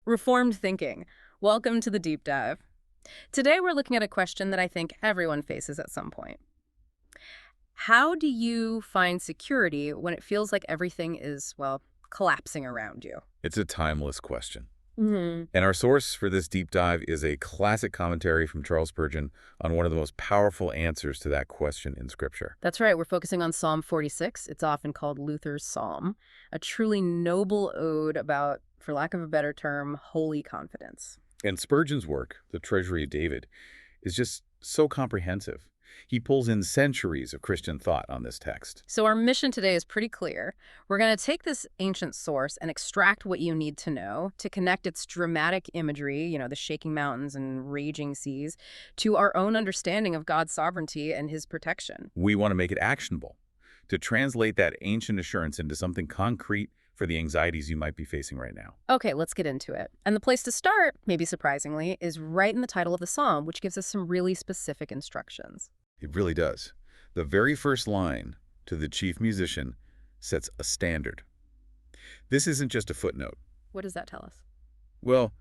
Reformed thinking. Welcome to the deep dive. Today we're looking at a question that I think everyone faces at some point. How do you find security when it feels like everything is, well, collapsing around you? It's a timeless question. Hmm. And our source for this deep dive is a classic commentary from Charles Spurgeon on one of the most powerful answers to that question in Scripture. That's right. We're focusing on Psalm 46. It's often called Luther's Psalm, a truly noble ode about, for lack of a better term, holy confidence. And Spurgeon's work, The Treasury of David, is just so comprehensive. He pulls in centuries of Christian thought on this text. So our mission today is pretty clear. We're going to take this ancient source and extract what you need to know to connect its dramatic imagery, the shaking mountains and raging seas, to our own understanding of God's sovereignty and his protection. We want to make it actionable, to translate that ancient assurance into something concrete for the anxieties you might be facing right now. Okay, let's get into it. And the place to start, maybe surprisingly, is right in the title of the psalm, which gives us some really specific instructions. It really does. The very first line, to the chief musician, sets a standard. This isn't just a footnote. What does that tell us? Well,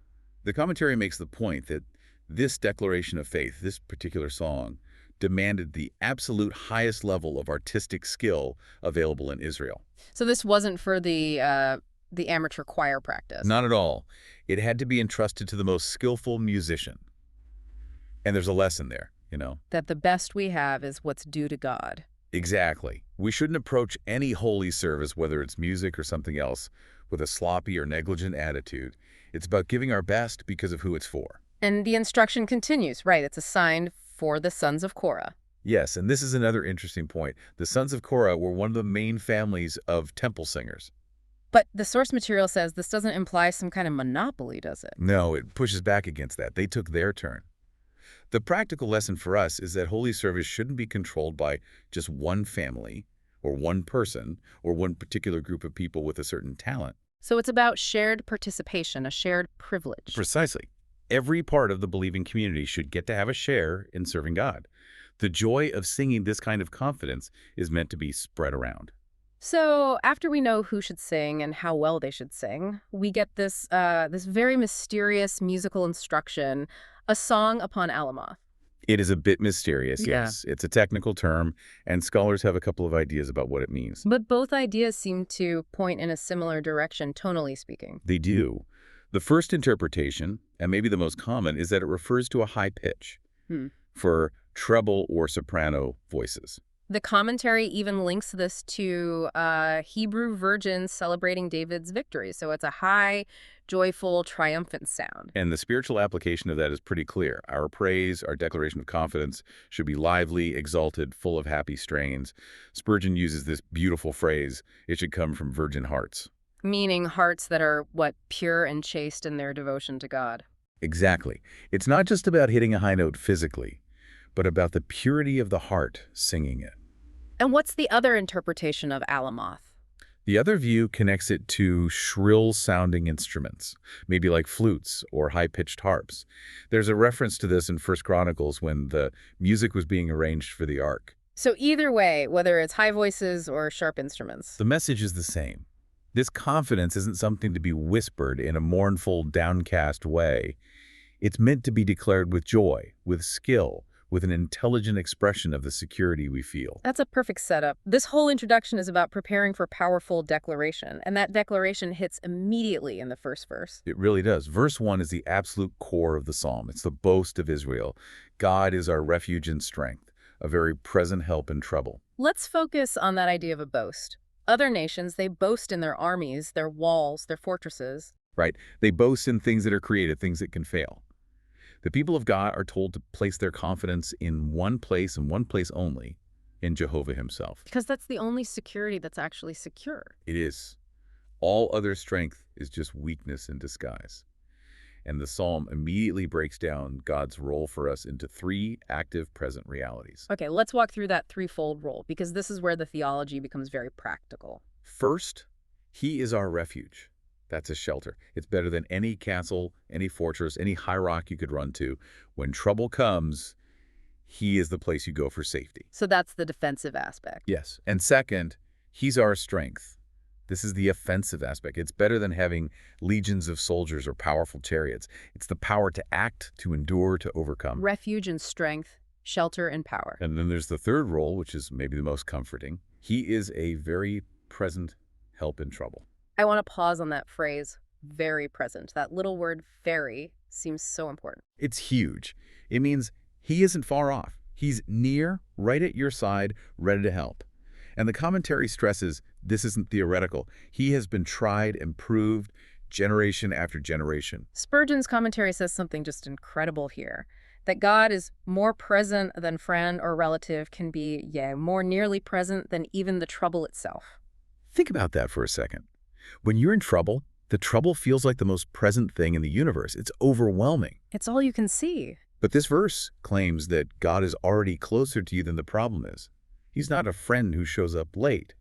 the commentary makes the point that this declaration of faith, this particular song, demanded the absolute highest level of artistic skill available in Israel. So this wasn't for the amateur choir practice. Not at all. It had to be entrusted to the most skillful musician. And there's a lesson there. That the best we have is what's due to God. Exactly. We shouldn't approach any holy service, whether it's music or something else, with a sloppy or negligent attitude. It's about giving our best because of who it's for. And the instruction continues, right? It's assigned for the sons of Korah. Yes, and this is another interesting point. The sons of Korah were one of the main families of temple singers. But the source material says this doesn't imply some kind of monopoly, does it? No, it pushes back against that. They took their turn. The practical lesson for us is that holy service shouldn't be controlled by just one family or one person or one particular group of people with a certain talent. So it's about shared participation, a shared privilege. Precisely. Every part of the believing community should get to have a share in serving God. The joy of singing this kind of confidence is meant to be spread around. So after we know who should sing and how well they should sing, we get this very mysterious musical instruction, a song upon Alamoth. It is a bit mysterious, Yeah. yes. It's a technical term, and scholars have a couple of ideas about what it means. But both ideas seem to point in a similar direction, tonally speaking. They do. The first interpretation, and maybe the most common, is that it refers to a high pitch for treble or soprano voices. The commentary even links this to Hebrew virgins celebrating David's victory. So it's a high, joyful, triumphant sound. And the spiritual application of that is pretty clear. Our praise, our declaration of confidence should be lively, exalted, full of happy strains. Spurgeon uses this beautiful phrase, it should come from virgin hearts. Meaning hearts that are, pure and chaste in their devotion to God. Exactly. It's not just about hitting a high note physically, but about the purity of the heart singing it. And what's the other interpretation of Alamoth? The other view connects it to shrill-sounding instruments, maybe like flutes or high-pitched harps. There's a reference to this in 1 Chronicles when the music was being arranged for the ark. So either way, whether it's high voices or sharp instruments. The message is the same. This confidence isn't something to be whispered in a mournful, downcast way. It's meant to be declared with joy, with skill, with an intelligent expression of the security we feel. That's a perfect setup. This whole introduction is about preparing for powerful declaration, and that declaration hits immediately in the first verse. It really does. Verse 1 is the absolute core of the psalm. It's the boast of Israel. God is our refuge and strength, a very present help in trouble. Let's focus on that idea of a boast. Other nations, they boast in their armies, their walls, their fortresses. Right? They boast in things that are created, things that can fail. The people of God are told to place their confidence in one place and one place only, in Jehovah himself. Because that's the only security that's actually secure. It is. All other strength is just weakness in disguise. And the psalm immediately breaks down God's role for us into three active present realities. Okay, let's walk through that threefold role, because this is where the theology becomes very practical. First, he is our refuge. That's a shelter. It's better than any castle, any fortress, any high rock you could run to. When trouble comes, he is the place you go for safety. So that's the defensive aspect. Yes. And second, he's our strength. This is the offensive aspect. It's better than having legions of soldiers or powerful chariots. It's the power to act, to endure, to overcome. Refuge and strength, shelter and power. And then there's the third role, which is maybe the most comforting. He is a very present help in trouble. I want to pause on that phrase, very present. That little word, very, seems so important. It's huge. It means he isn't far off. He's near, right at your side, ready to help. And the commentary stresses this isn't theoretical. He has been tried and proved generation after generation. Spurgeon's commentary says something just incredible here, that God is more present than friend or relative can be, more nearly present than even the trouble itself. Think about that for a second. When you're in trouble, the trouble feels like the most present thing in the universe. It's overwhelming. It's all you can see. But this verse claims that God is already closer to you than the problem is. He's not a friend who shows up late.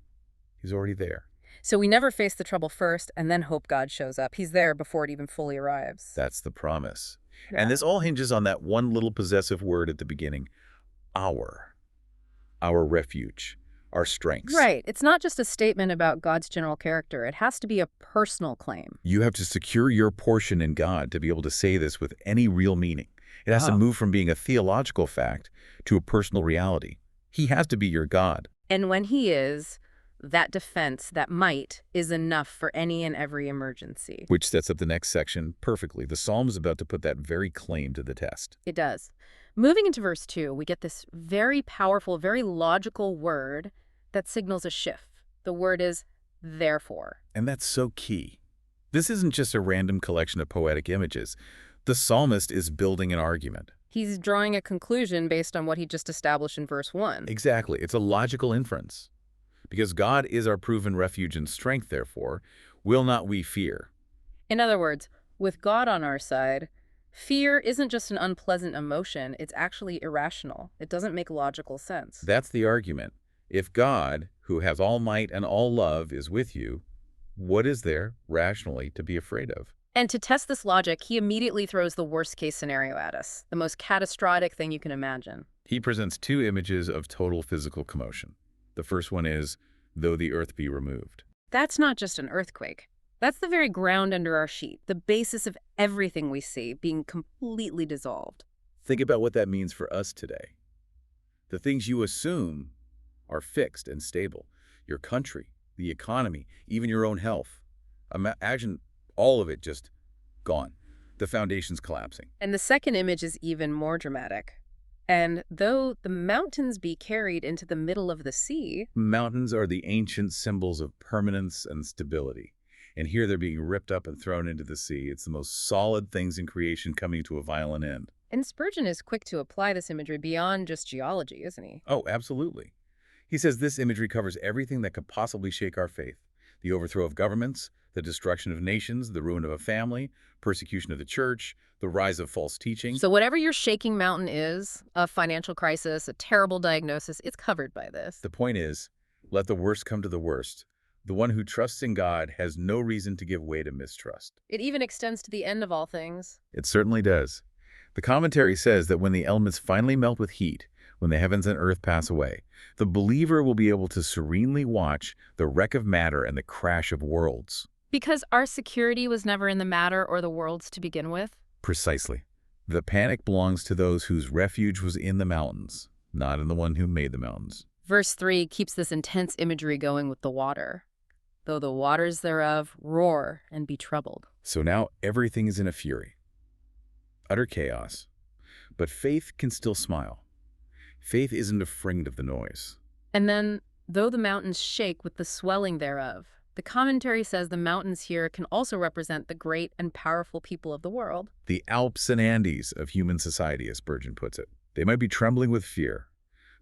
He's already there. So we never face the trouble first and then hope God shows up. He's there before it even fully arrives. That's the promise. Yeah. And this all hinges on that one little possessive word at the beginning, our refuge, our strengths. Right. It's not just a statement about God's general character. It has to be a personal claim. You have to secure your portion in God to be able to say this with any real meaning. It has to move from being a theological fact to a personal reality. He has to be your God. And when he is, that defense, that might, is enough for any and every emergency. Which sets up the next section perfectly. The psalm is about to put that very claim to the test. It does. Moving into verse 2, we get this very powerful, very logical word that signals a shift. The word is therefore. And that's so key. This isn't just a random collection of poetic images. The psalmist is building an argument. He's drawing a conclusion based on what he just established in verse 1. Exactly. It's a logical inference. Because God is our proven refuge and strength, therefore, will not we fear. In other words, with God on our side, fear isn't just an unpleasant emotion, it's actually irrational. It doesn't make logical sense. That's the argument. If God, who has all might and all love, is with you, what is there, rationally, to be afraid of? And to test this logic, he immediately throws the worst-case scenario at us, the most catastrophic thing you can imagine. He presents two images of total physical commotion. The first one is, though the earth be removed. That's not just an earthquake. That's the very ground under our sheet, the basis of everything we see being completely dissolved. Think about what that means for us today. The things you assume are fixed and stable. Your country, the economy, even your own health. Imagine all of it just gone. The foundation's collapsing. And the second image is even more dramatic. And though the mountains be carried into the middle of the sea... Mountains are the ancient symbols of permanence and stability. And here they're being ripped up and thrown into the sea. It's the most solid things in creation coming to a violent end. And Spurgeon is quick to apply this imagery beyond just geology, isn't he? Oh, absolutely. He says this imagery covers everything that could possibly shake our faith. The overthrow of governments, the destruction of nations, the ruin of a family, persecution of the church, the rise of false teaching. So whatever your shaking mountain is, a financial crisis, a terrible diagnosis, it's covered by this. The point is, let the worst come to the worst. The one who trusts in God has no reason to give way to mistrust. It even extends to the end of all things. It certainly does. The commentary says that when the elements finally melt with heat, when the heavens and earth pass away, the believer will be able to serenely watch the wreck of matter and the crash of worlds. Because our security was never in the matter or the worlds to begin with? Precisely. The panic belongs to those whose refuge was in the mountains, not in the one who made the mountains. Verse 3 keeps this intense imagery going with the water. Though the waters thereof roar and be troubled. So now everything is in a fury. Utter chaos. But faith can still smile. Faith isn't afraid of the noise. And then, though the mountains shake with the swelling thereof, the commentary says the mountains here can also represent the great and powerful people of the world. The Alps and Andes of human society, as Spurgeon puts it. They might be trembling with fear,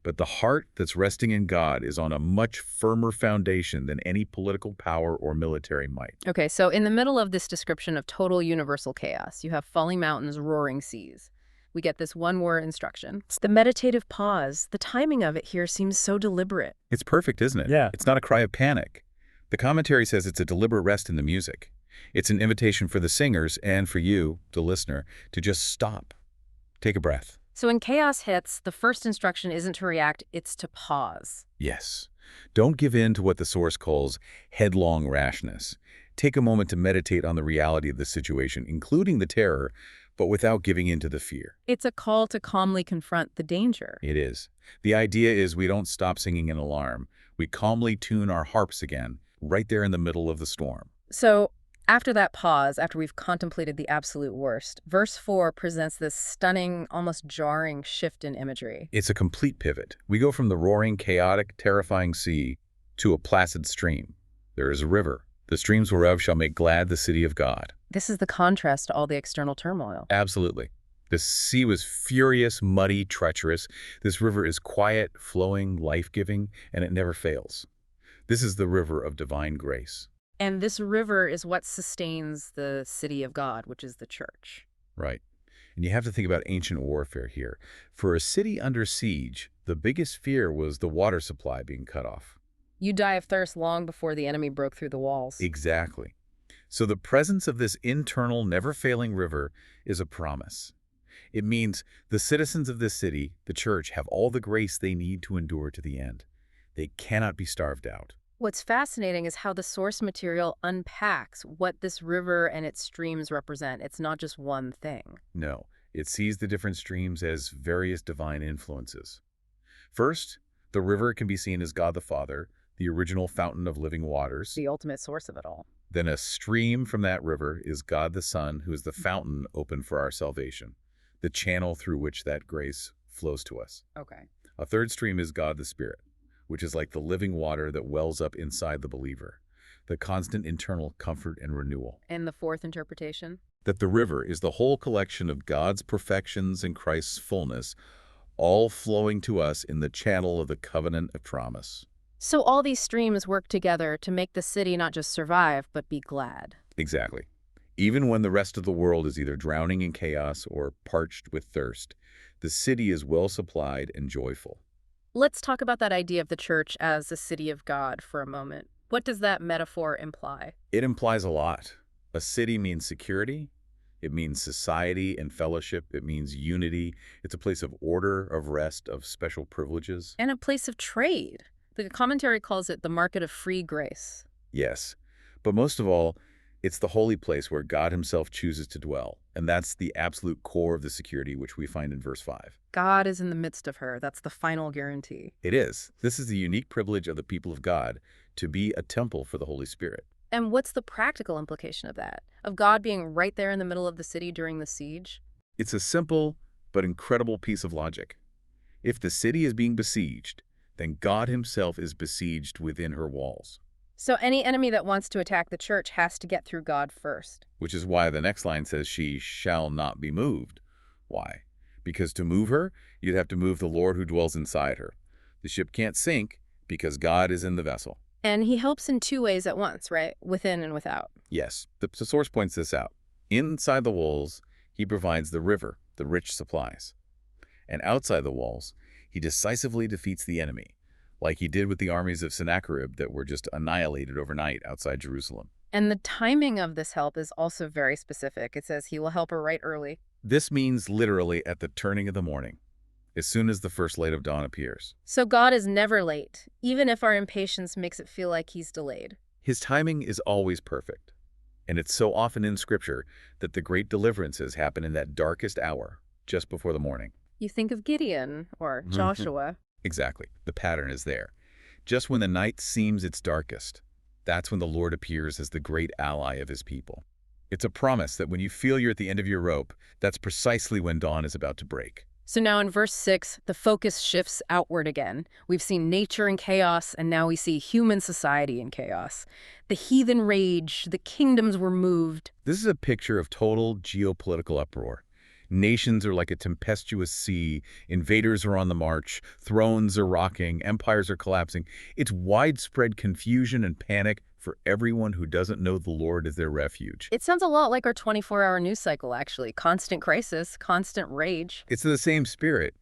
but the heart that's resting in God is on a much firmer foundation than any political power or military might. Okay, so in the middle of this description of total universal chaos, you have falling mountains, roaring seas. We get this one-word instruction. It's the meditative pause. The timing of it here seems so deliberate. It's perfect, isn't it? Yeah. It's not a cry of panic. The commentary says it's a deliberate rest in the music. It's an invitation for the singers and for you, the listener, to just stop. Take a breath. So when chaos hits, the first instruction isn't to react, it's to pause. Yes. Don't give in to what the source calls headlong rashness. Take a moment to meditate on the reality of the situation, including the terror, but without giving in to the fear. It's a call to calmly confront the danger. It is. The idea is we don't stop singing an alarm. We calmly tune our harps again, right there in the middle of the storm. So, after that pause, after we've contemplated the absolute worst, verse 4 presents this stunning, almost jarring shift in imagery. It's a complete pivot. We go from the roaring, chaotic, terrifying sea to a placid stream. There is a river. The streams whereof shall make glad the city of God. This is the contrast to all the external turmoil. Absolutely. The sea was furious, muddy, treacherous. This river is quiet, flowing, life-giving, and it never fails. This is the river of divine grace. And this river is what sustains the city of God, which is the church. Right. And you have to think about ancient warfare here. For a city under siege, the biggest fear was the water supply being cut off. You die of thirst long before the enemy broke through the walls. Exactly. So the presence of this internal, never-failing river is a promise. It means the citizens of this city, the church, have all the grace they need to endure to the end. They cannot be starved out. What's fascinating is how the source material unpacks what this river and its streams represent. It's not just one thing. No, it sees the different streams as various divine influences. First, the river can be seen as God the Father, the original fountain of living waters. The ultimate source of it all. Then a stream from that river is God the Son, who is the fountain open for our salvation, the channel through which that grace flows to us. Okay. A third stream is God the Spirit, which is like the living water that wells up inside the believer, the constant internal comfort and renewal. And the fourth interpretation? That the river is the whole collection of God's perfections and Christ's fullness, all flowing to us in the channel of the covenant of promise. So all these streams work together to make the city not just survive, but be glad. Exactly. Even when the rest of the world is either drowning in chaos or parched with thirst, the city is well supplied and joyful. Let's talk about that idea of the church as the city of God for a moment. What does that metaphor imply? It implies a lot. A city means security. It means society and fellowship. It means unity. It's a place of order, of rest, of special privileges. And a place of trade. The commentary calls it the market of free grace. Yes, but most of all, it's the holy place where God himself chooses to dwell. And that's the absolute core of the security, which we find in verse 5. God is in the midst of her. That's the final guarantee. It is. This is the unique privilege of the people of God to be a temple for the Holy Spirit. And what's the practical implication of that? Of God being right there in the middle of the city during the siege? It's a simple but incredible piece of logic. If the city is being besieged, then God himself is besieged within her walls. So any enemy that wants to attack the church has to get through God first. Which is why the next line says she shall not be moved. Why? Because to move her, you'd have to move the Lord who dwells inside her. The ship can't sink because God is in the vessel. And he helps in two ways at once, right? Within and without. Yes, the source points this out. Inside the walls, he provides the river, the rich supplies. And outside the walls, he decisively defeats the enemy, like he did with the armies of Sennacherib that were just annihilated overnight outside Jerusalem. And the timing of this help is also very specific. It says he will help her right early. This means literally at the turning of the morning, as soon as the first light of dawn appears. So God is never late, even if our impatience makes it feel like he's delayed. His timing is always perfect. And it's so often in Scripture that the great deliverances happen in that darkest hour, just before the morning. You think of Gideon or Joshua. Exactly. The pattern is there. Just when the night seems its darkest, that's when the Lord appears as the great ally of his people. It's a promise that when you feel you're at the end of your rope, that's precisely when dawn is about to break. So now in verse 6, the focus shifts outward again. We've seen nature in chaos, and now we see human society in chaos. The heathen rage, the kingdoms were moved. This is a picture of total geopolitical uproar. Nations are like a tempestuous sea. Invaders are on the march. Thrones are rocking. Empires are collapsing. It's widespread confusion and panic for everyone who doesn't know the Lord as their refuge. It sounds a lot like our 24-hour news cycle, actually. Constant crisis, constant rage. It's in the same spirit,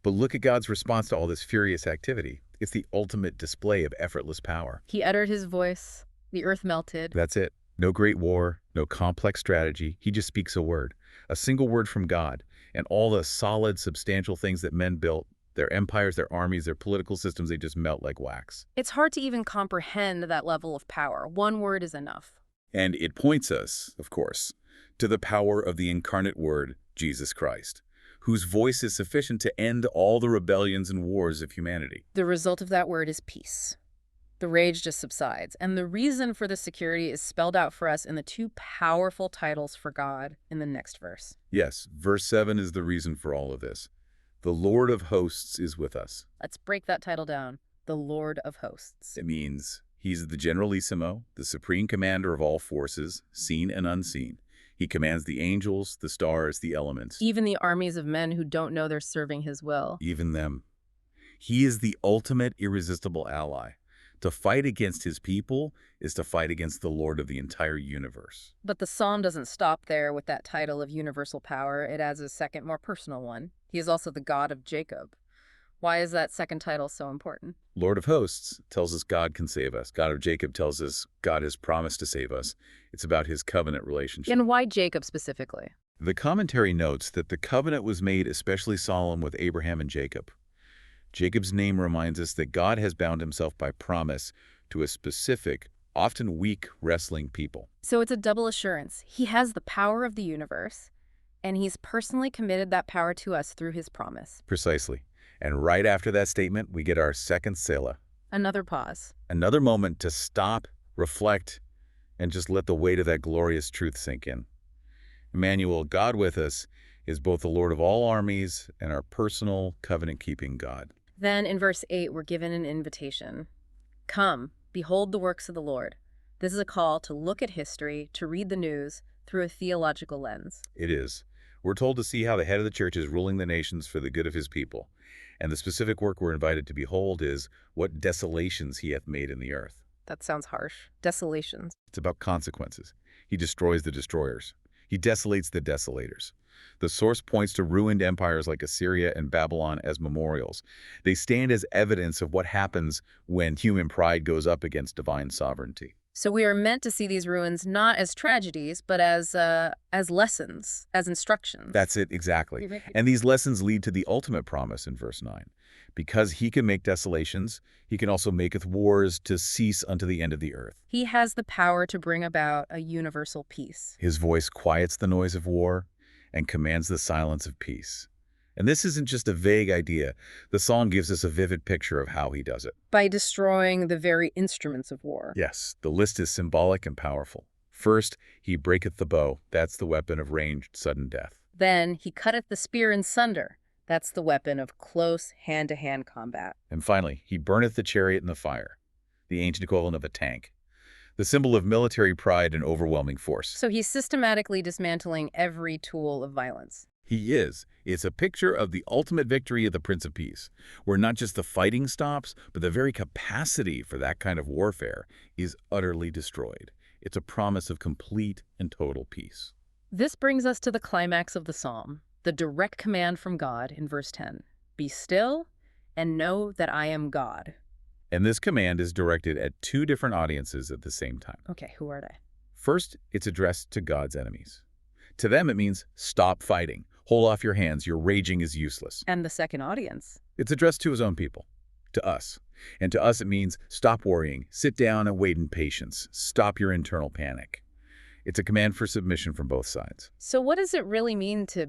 but look at God's response to all this furious activity. It's the ultimate display of effortless power. He uttered his voice. The earth melted. That's it. No great war, no complex strategy. He just speaks a word. A single word from God, and all the solid, substantial things that men built Their empires, their armies, their political systems, they just melt like wax. It's hard to even comprehend that level of power. One word is enough. And it points us, of course, to the power of the incarnate Word, Jesus Christ, whose voice is sufficient to end all the rebellions and wars of humanity. The result of that word is peace. The rage just subsides, and the reason for the security is spelled out for us in the two powerful titles for God in the next verse. Yes, verse 7 is the reason for all of this. The Lord of hosts is with us. Let's break that title down. The Lord of hosts. It means he's the generalissimo, the supreme commander of all forces, seen and unseen. He commands the angels, the stars, the elements. Even the armies of men who don't know they're serving his will. Even them. He is the ultimate irresistible ally. To fight against his people is to fight against the Lord of the entire universe. But the psalm doesn't stop there with that title of universal power. It adds a second, more personal one. He is also the God of Jacob. Why is that second title so important? Lord of hosts tells us God can save us. God of Jacob tells us God has promised to save us. It's about his covenant relationship. And why Jacob specifically? The commentary notes that the covenant was made especially solemn with Abraham and Jacob. Jacob's name reminds us that God has bound himself by promise to a specific, often weak, wrestling people. So it's a double assurance. He has the power of the universe, and he's personally committed that power to us through his promise. Precisely. And right after that statement, we get our second Selah. Another pause. Another moment to stop, reflect, and just let the weight of that glorious truth sink in. Emmanuel, God with us, is both the Lord of all armies and our personal, covenant-keeping God. Then in verse 8, we're given an invitation. Come, behold the works of the Lord. This is a call to look at history, to read the news through a theological lens. It is. We're told to see how the head of the church is ruling the nations for the good of his people. And the specific work we're invited to behold is what desolations he hath made in the earth. That sounds harsh. Desolations. It's about consequences. He destroys the destroyers. He desolates the desolators. The source points to ruined empires like Assyria and Babylon as memorials. They stand as evidence of what happens when human pride goes up against divine sovereignty. So we are meant to see these ruins not as tragedies, but as lessons, as instructions. That's it, exactly. And these lessons lead to the ultimate promise in verse 9. Because he can make desolations, he can also maketh wars to cease unto the end of the earth. He has the power to bring about a universal peace. His voice quiets the noise of war and commands the silence of peace. And this isn't just a vague idea. The psalm gives us a vivid picture of how he does it. By destroying the very instruments of war. Yes, the list is symbolic and powerful. First, he breaketh the bow. That's the weapon of ranged sudden death. Then he cutteth the spear in sunder. That's the weapon of close hand-to-hand combat. And finally, he burneth the chariot in the fire, the ancient equivalent of a tank, the symbol of military pride and overwhelming force. So he's systematically dismantling every tool of violence. He is. It's a picture of the ultimate victory of the Prince of Peace, where not just the fighting stops, but the very capacity for that kind of warfare is utterly destroyed. It's a promise of complete and total peace. This brings us to the climax of the psalm, the direct command from God in verse 10. Be still and know that I am God. And this command is directed at two different audiences at the same time. Okay, who are they? First, it's addressed to God's enemies. To them, it means stop fighting. Hold off your hands. Your raging is useless. And the second audience? It's addressed to his own people, to us. And to us, it means stop worrying. Sit down and wait in patience. Stop your internal panic. It's a command for submission from both sides. So what does it really mean to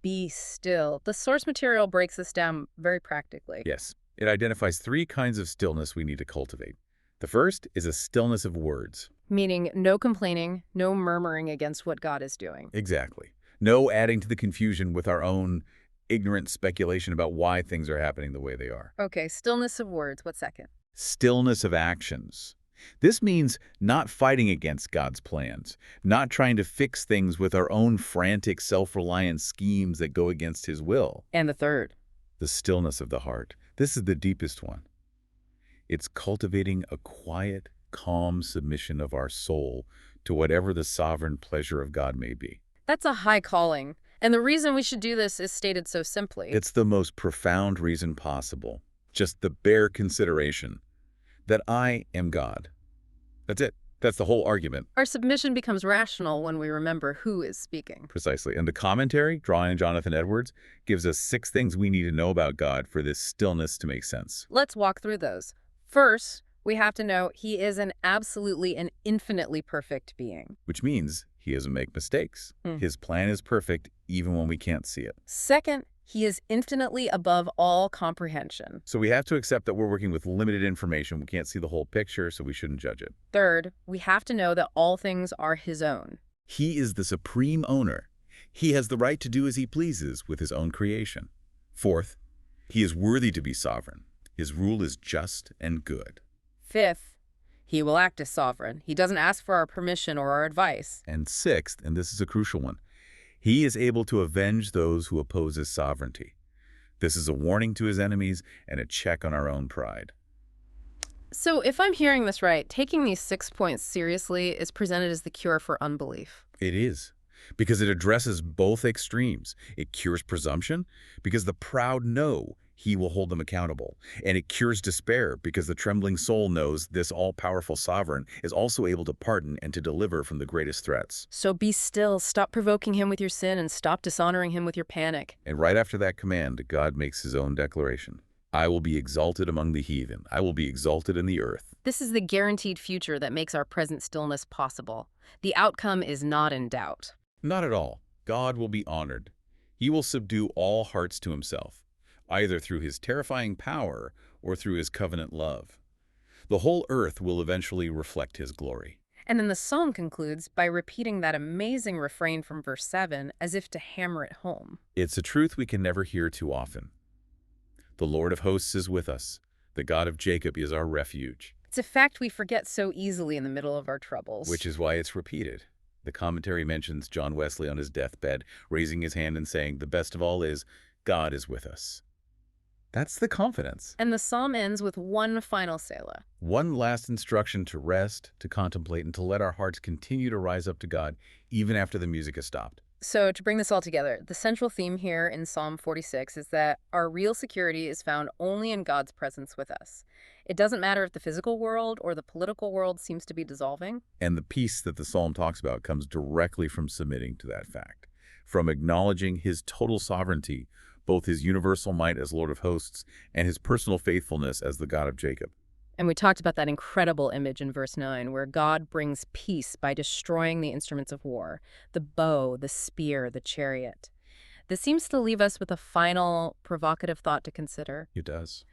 be still? The source material breaks this down very practically. Yes. It identifies three kinds of stillness we need to cultivate. The first is a stillness of words. Meaning no complaining, no murmuring against what God is doing. Exactly. No adding to the confusion with our own ignorant speculation about why things are happening the way they are. Okay, stillness of words. What second? Stillness of actions. This means not fighting against God's plans, not trying to fix things with our own frantic, self-reliant schemes that go against his will. And the third? The stillness of the heart. This is the deepest one. It's cultivating a quiet, calm submission of our soul to whatever the sovereign pleasure of God may be. That's a high calling. And the reason we should do this is stated so simply. It's the most profound reason possible. Just the bare consideration that I am God. That's it. That's the whole argument. Our submission becomes rational when we remember who is speaking. Precisely. And the commentary, drawn in Jonathan Edwards, gives us 6 things we need to know about God for this stillness to make sense. Let's walk through those. First, we have to know he is an absolutely and infinitely perfect being. Which means he doesn't make mistakes. His plan is perfect even when we can't see it. Second, he is infinitely above all comprehension. So we have to accept that we're working with limited information. We can't see the whole picture, so we shouldn't judge it. Third, we have to know that all things are his own. He is the supreme owner. He has the right to do as he pleases with his own creation. Fourth, he is worthy to be sovereign. His rule is just and good. Fifth, he will act as sovereign. He doesn't ask for our permission or our advice. And sixth, and this is a crucial one, he is able to avenge those who oppose his sovereignty. This is a warning to his enemies and a check on our own pride. So if I'm hearing this right, taking these 6 points seriously is presented as the cure for unbelief. It is, because it addresses both extremes. It cures presumption, because the proud know he will hold them accountable. And it cures despair, because the trembling soul knows this all-powerful sovereign is also able to pardon and to deliver from the greatest threats. So be still, stop provoking him with your sin, and stop dishonoring him with your panic. And right after that command, God makes his own declaration. I will be exalted among the heathen. I will be exalted in the earth. This is the guaranteed future that makes our present stillness possible. The outcome is not in doubt. Not at all. God will be honored. He will subdue all hearts to himself, either through his terrifying power or through his covenant love. The whole earth will eventually reflect his glory. And then the psalm concludes by repeating that amazing refrain from verse 7 as if to hammer it home. It's a truth we can never hear too often. The Lord of hosts is with us. The God of Jacob is our refuge. It's a fact we forget so easily in the middle of our troubles. Which is why it's repeated. The commentary mentions John Wesley on his deathbed, raising his hand and saying, the best of all is, God is with us. That's the confidence. And the psalm ends with one final selah. One last instruction to rest, to contemplate, and to let our hearts continue to rise up to God, even after the music has stopped. So to bring this all together, the central theme here in Psalm 46 is that our real security is found only in God's presence with us. It doesn't matter if the physical world or the political world seems to be dissolving. And the peace that the psalm talks about comes directly from submitting to that fact, from acknowledging his total sovereignty, both his universal might as Lord of hosts and his personal faithfulness as the God of Jacob. And we talked about that incredible image in verse 9, where God brings peace by destroying the instruments of war, the bow, the spear, the chariot. This seems to leave us with a final provocative thought to consider. It does.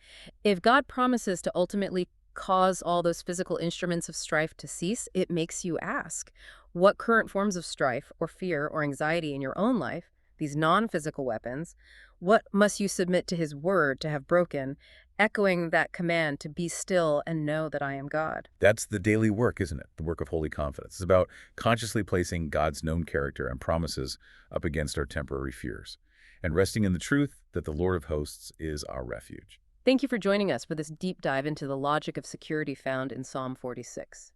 If God promises to ultimately cause all those physical instruments of strife to cease, it makes you ask, what current forms of strife or fear or anxiety in your own life, these non-physical weapons, what must you submit to his word to have broken, echoing that command to be still and know that I am God? That's the daily work, isn't it? The work of holy confidence. It's about consciously placing God's known character and promises up against our temporary fears, and resting in the truth that the Lord of hosts is our refuge. Thank you for joining us for this deep dive into the logic of security found in Psalm 46.